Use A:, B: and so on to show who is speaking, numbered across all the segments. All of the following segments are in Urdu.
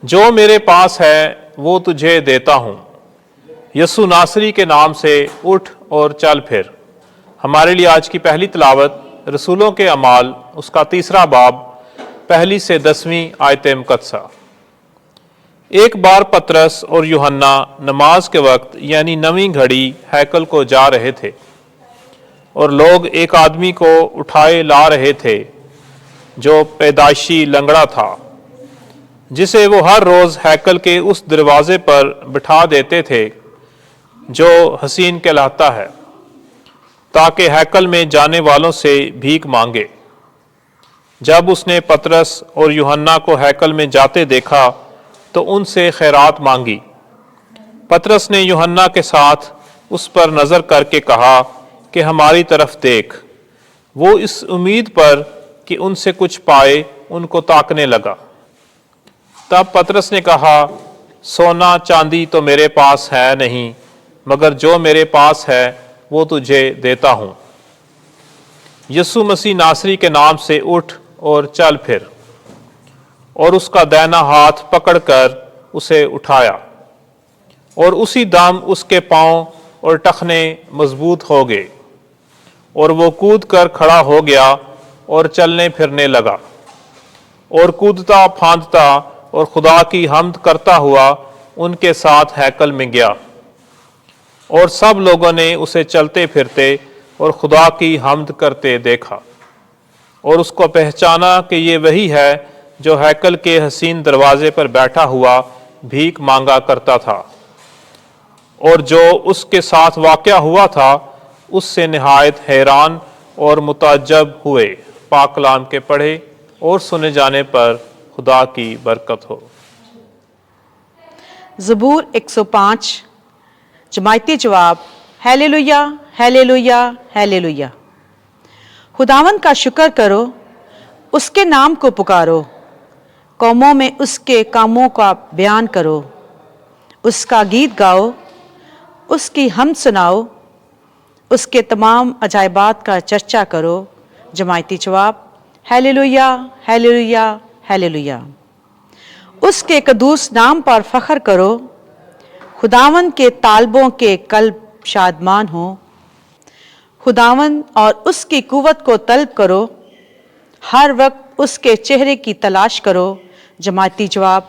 A: جو میرے پاس ہے وہ تجھے دیتا ہوں۔ یسوع ناصری کے نام سے اٹھ اور چل پھر۔ ہمارے لیے آج کی پہلی تلاوت رسولوں کے اعمال اس کا 3 باب 1 سے 10 آیت مقدسہ۔ ایک بار پطرس اور یوحنا نماز کے وقت یعنی 9ویں گھڑی ہیکل کو جا رہے تھے، اور لوگ ایک آدمی کو اٹھائے لا رہے تھے جو پیدائشی لنگڑا تھا، جسے وہ ہر روز ہیکل کے اس دروازے پر بٹھا دیتے تھے جو حسین کہلاتا ہے، تاکہ ہیکل میں جانے والوں سے بھیک مانگے۔ جب اس نے پطرس اور یوحنا کو ہیکل میں جاتے دیکھا تو ان سے خیرات مانگی۔ پطرس نے یوحنا کے ساتھ اس پر نظر کر کے کہا کہ ہماری طرف دیکھ۔ وہ اس امید پر کہ ان سے کچھ پائے ان کو تاکنے لگا۔ تب پطرس نے کہا، سونا چاندی تو میرے پاس ہے نہیں، مگر جو میرے پاس ہے وہ تجھے دیتا ہوں۔ یسوع مسیح ناصری کے نام سے اٹھ اور چل پھر، اور اس کا دائنا ہاتھ پکڑ کر اسے اٹھایا، اور اسی دم اس کے پاؤں اور ٹخنے مضبوط ہو گئے، اور وہ کود کر کھڑا ہو گیا اور چلنے پھرنے لگا، اور کودتا پھاندتا اور خدا کی حمد کرتا ہوا ان کے ساتھ ہیکل میں گیا، اور سب لوگوں نے اسے چلتے پھرتے اور خدا کی حمد کرتے دیکھا، اور اس کو پہچانا کہ یہ وہی ہے جو ہیکل کے حسین دروازے پر بیٹھا ہوا بھیک مانگا کرتا تھا۔ اور جو اس کے ساتھ واقعہ ہوا تھا اس سے نہایت حیران اور متعجب ہوئے۔ پاک کلام کے پڑھے اور سنے جانے پر خدا کی برکت ہو۔
B: زبور 105 جماعتی جواب، ہیلیلویا ہیلیلویا ہیلیلویا۔ خداوند کا شکر کرو، اس کے نام کو پکارو، قوموں میں اس کے کاموں کا بیان کرو، اس کا گیت گاؤ، اس کی حمد سناؤ، اس کے تمام عجائبات کا چرچا کرو۔ جماعتی جواب، ہیلیلویا ہیلیلویا ہیلیلویا۔ اس کے قدوس نام پر فخر کرو، خداوند کے طالبوں کے قلب شادمان ہوں۔ خداوند اور اس کی قوت کو طلب کرو، ہر وقت اس کے چہرے کی تلاش کرو۔ جماعتی جواب،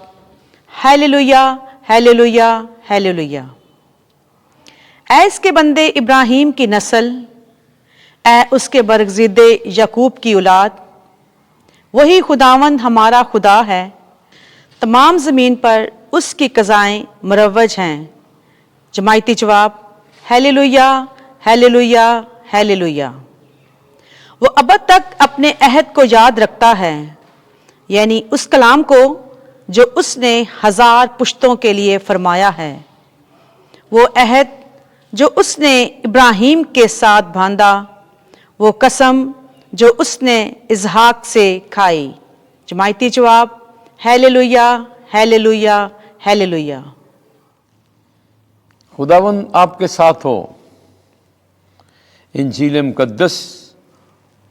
B: ہیلیلویا ہیلیلویا ہیلیلویا۔ اے اس کے بندے ابراہیم کی نسل، اے اس کے برگزیدے یعقوب کی اولاد، وہی خداوند ہمارا خدا ہے، تمام زمین پر اس کی قضائیں مروج ہیں۔ جماعتی جواب، ہیلیلویا ہیلیلویا ہیلیلویا۔ وہ ابد تک اپنے عہد کو یاد رکھتا ہے، یعنی اس کلام کو جو اس نے 1000 پشتوں کے لیے فرمایا ہے، وہ عہد جو اس نے ابراہیم کے ساتھ باندھا، وہ قسم جو اس نے اسحاق سے کھائی۔ جماعتی جواب، ہیلیلویا ہیلیلویا ہیلیلویا۔
C: خداوند آپ کے ساتھ ہو۔ انجیل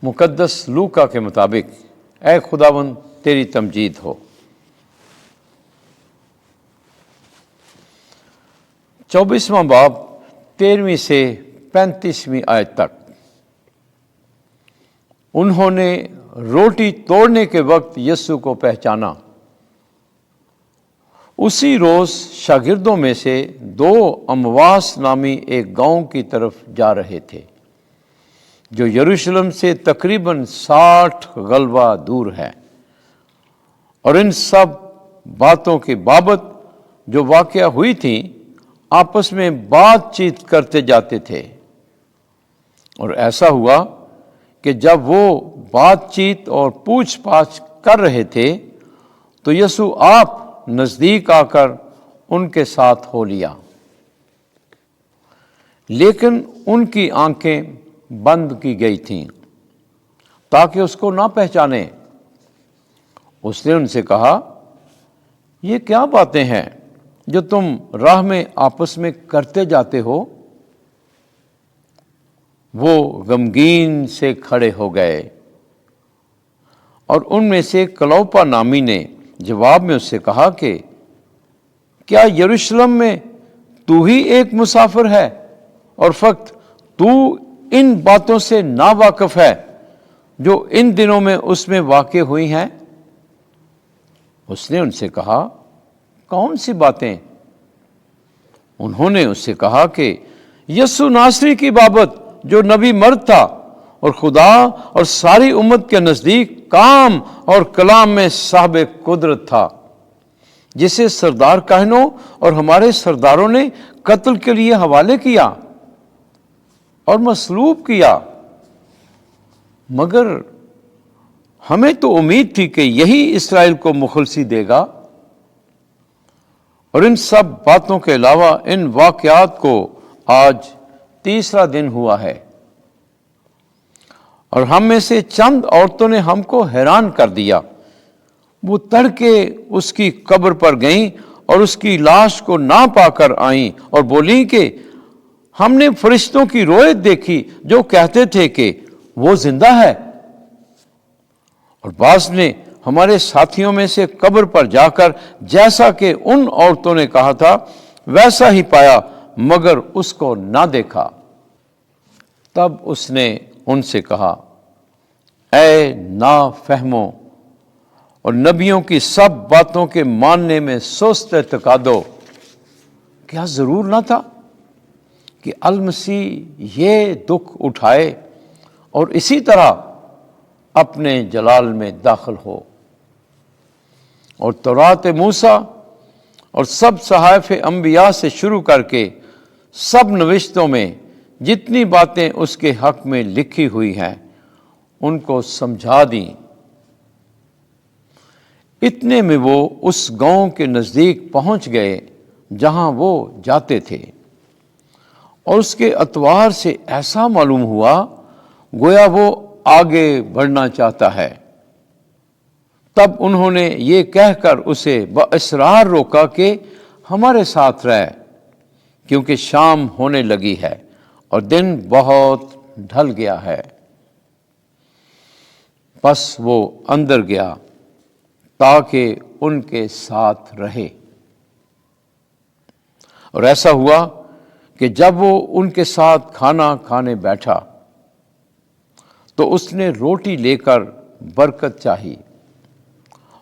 C: مقدس لوکا کے مطابق، اے خداوند تیری تمجید ہو۔ 24واں باب 13ویں سے 35ویں آیت تک۔ انہوں نے روٹی توڑنے کے وقت یسوع کو پہچانا۔ اسی روز شاگردوں میں سے 2 امواس نامی ایک گاؤں کی طرف جا رہے تھے، جو یروشلم سے تقریباً 60 غلبہ دور ہے، اور ان سب باتوں کی بابت جو واقعہ ہوئی تھیں آپس میں بات چیت کرتے جاتے تھے۔ اور ایسا ہوا کہ جب وہ بات چیت اور پوچھ پاچھ کر رہے تھے تو یسوع آپ نزدیک آ کر ان کے ساتھ ہو لیا، لیکن ان کی آنکھیں بند کی گئی تھیں تاکہ اس کو نہ پہچانے۔ اس نے ان سے کہا، یہ کیا باتیں ہیں جو تم راہ میں آپس میں کرتے جاتے ہو؟ وہ غمگین سے کھڑے ہو گئے، اور ان میں سے کلوپا نامی نے جواب میں اس سے کہا کہ کیا یروشلم میں تو ہی ایک مسافر ہے اور فقط تو ان باتوں سے ناواقف ہے جو ان دنوں میں اس میں واقع ہوئی ہیں؟ اس نے ان سے کہا، کون سی باتیں؟ انہوں نے اس سے کہا کہ یسوع ناصری کی بابت جو نبی مرد تھا اور خدا اور ساری امت کے نزدیک کام اور کلام میں صاحب قدرت تھا، جسے سردار کاہنوں اور ہمارے سرداروں نے قتل کے لیے حوالے کیا اور مصلوب کیا، مگر ہمیں تو امید تھی کہ یہی اسرائیل کو مخلصی دے گا۔ اور ان سب باتوں کے علاوہ ان واقعات کو آج تیسرا دن ہوا ہے، اور ہم میں سے چند عورتوں نے ہم کو حیران کر دیا۔ وہ تڑکے اس کی قبر پر گئیں اور اس کی لاش کو نہ پا کر آئیں اور بولیں کہ ہم نے فرشتوں کی رویت دیکھی جو کہتے تھے کہ وہ زندہ ہے۔ اور بعض نے ہمارے ساتھیوں میں سے قبر پر جا کر جیسا کہ ان عورتوں نے کہا تھا ویسا ہی پایا، مگر اس کو نہ دیکھا۔ تب اس نے ان سے کہا، اے نافہموں اور نبیوں کی سب باتوں کے ماننے میں سست اعتقادو، کیا ضرور نہ تھا کہ المسیح یہ دکھ اٹھائے اور اسی طرح اپنے جلال میں داخل ہو؟ اور تورات موسیٰ اور سب صحائف انبیاء سے شروع کر کے سب نوشتوں میں جتنی باتیں اس کے حق میں لکھی ہوئی ہیں ان کو سمجھا دیں۔ اتنے میں وہ اس گاؤں کے نزدیک پہنچ گئے جہاں وہ جاتے تھے، اور اس کے اتوار سے ایسا معلوم ہوا گویا وہ آگے بڑھنا چاہتا ہے۔ تب انہوں نے یہ کہہ کر اسے باصرار روکا کہ ہمارے ساتھ رہ، کیونکہ شام ہونے لگی ہے اور دن بہت ڈھل گیا ہے۔ پس وہ اندر گیا تاکہ ان کے ساتھ رہے۔ اور ایسا ہوا کہ جب وہ ان کے ساتھ کھانا کھانے بیٹھا تو اس نے روٹی لے کر برکت چاہی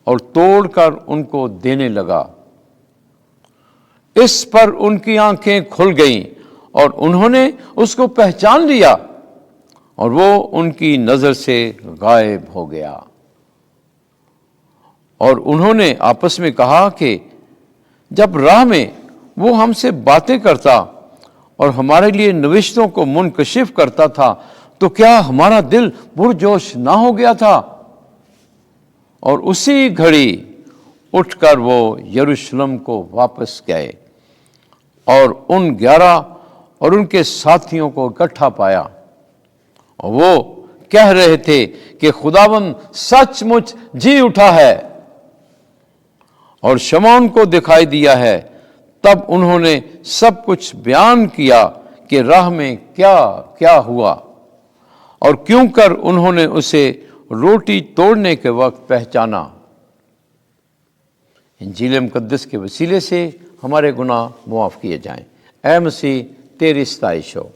C: اور توڑ کر ان کو دینے لگا۔ اس پر ان کی آنکھیں کھل گئیں اور انہوں نے اس کو پہچان لیا، اور وہ ان کی نظر سے غائب ہو گیا۔ اور انہوں نے آپس میں کہا کہ جب راہ میں وہ ہم سے باتیں کرتا اور ہمارے لیے نوشتوں کو منکشف کرتا تھا تو کیا ہمارا دل پرجوش نہ ہو گیا تھا؟ اور اسی گھڑی اٹھ کر وہ یروشلم کو واپس گئے اور ان 11 اور ان کے ساتھیوں کو اکٹھا پایا، اور وہ کہہ رہے تھے کہ خداوند سچ مچ جی اٹھا ہے اور شمعون کو دکھائی دیا ہے۔ تب انہوں نے سب کچھ بیان کیا کہ راہ میں کیا کیا ہوا اور کیوں کر انہوں نے اسے روٹی توڑنے کے وقت پہچانا۔ انجیل مقدس کے وسیلے سے ہمارے گناہ معاف کیے جائیں۔ اے مسیح تیری ستائش ہو۔